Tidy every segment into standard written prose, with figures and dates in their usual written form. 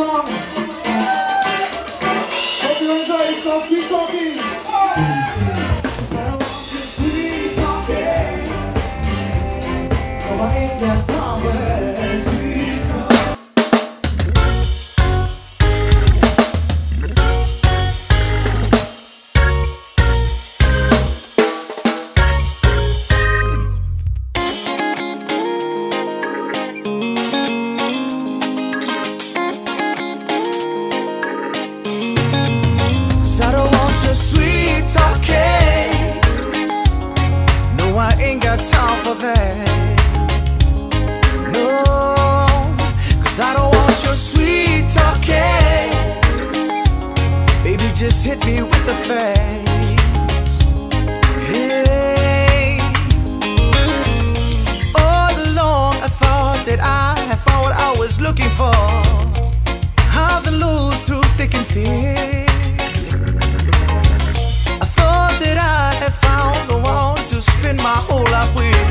song. Hope you enjoy. It's called Sweet Talking. Said I want you sweet talking. No, I ain't got time for that sweet talking. I don't want your sweet talking. No, I ain't got time for that. No, 'cause I don't want your sweet talking. Baby, just hit me with the facts. Hey, all along I thought that I had found what I was looking for. Highs and lows through thick and thin. Found the one to spend my whole life with.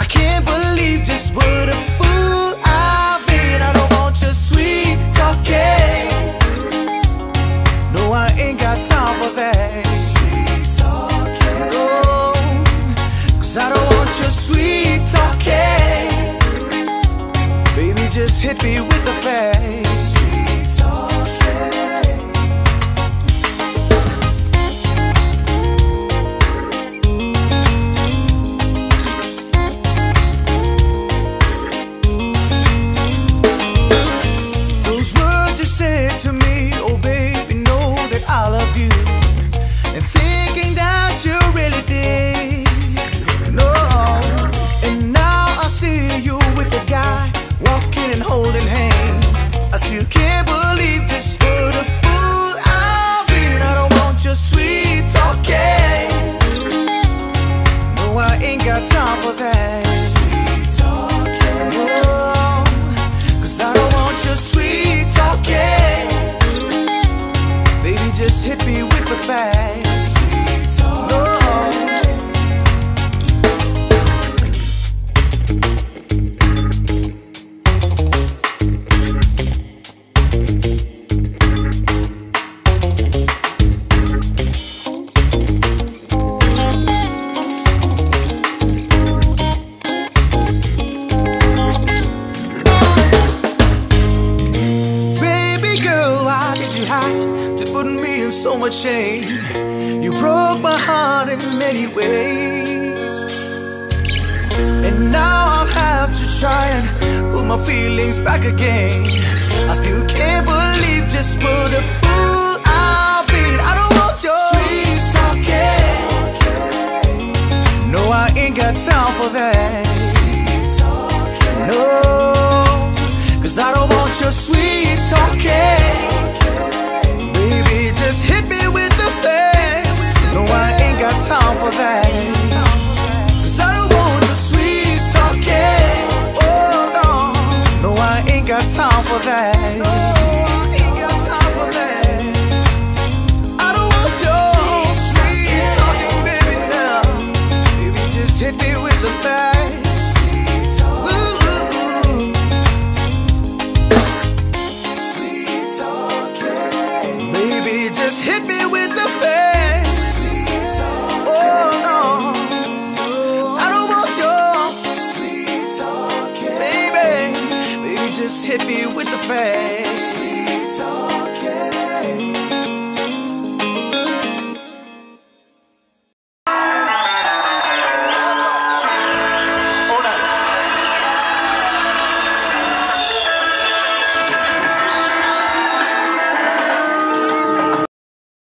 I can't believe just what a fool I've been. I don't want your sweet talking. No, I ain't got time for that sweet talking. No, 'cause I don't want your sweet talking. Baby, just hit me with the facts. Sweet talking. Said to me, oh baby, know that I love you, and thinking that you really did. No, and now I see you with a guy walking and holding hands. I still can't believe just what a fool I've been. I don't want your sweet talking. No, I ain't got time for that sweet talking. No, 'cause I don't want your sweet talking. Baby, just hit me with the facts. Sweet talking. No. To put me in so much shame, you broke my heart in many ways, and now I'll have to try and put my feelings back again. I still can't believe just what a fool I've been. I don't want your sweet talking. No, I ain't got time for that sweet talking. No, 'cause I don't want your sweet talking. Just hit me with the facts. No, I ain't got time for that. 'Cause I don't want your sweet talking. Oh no, no, I ain't got time for that. No, I ain't got time for that. I don't want your sweet talking, baby, now. Baby, just hit me with the facts.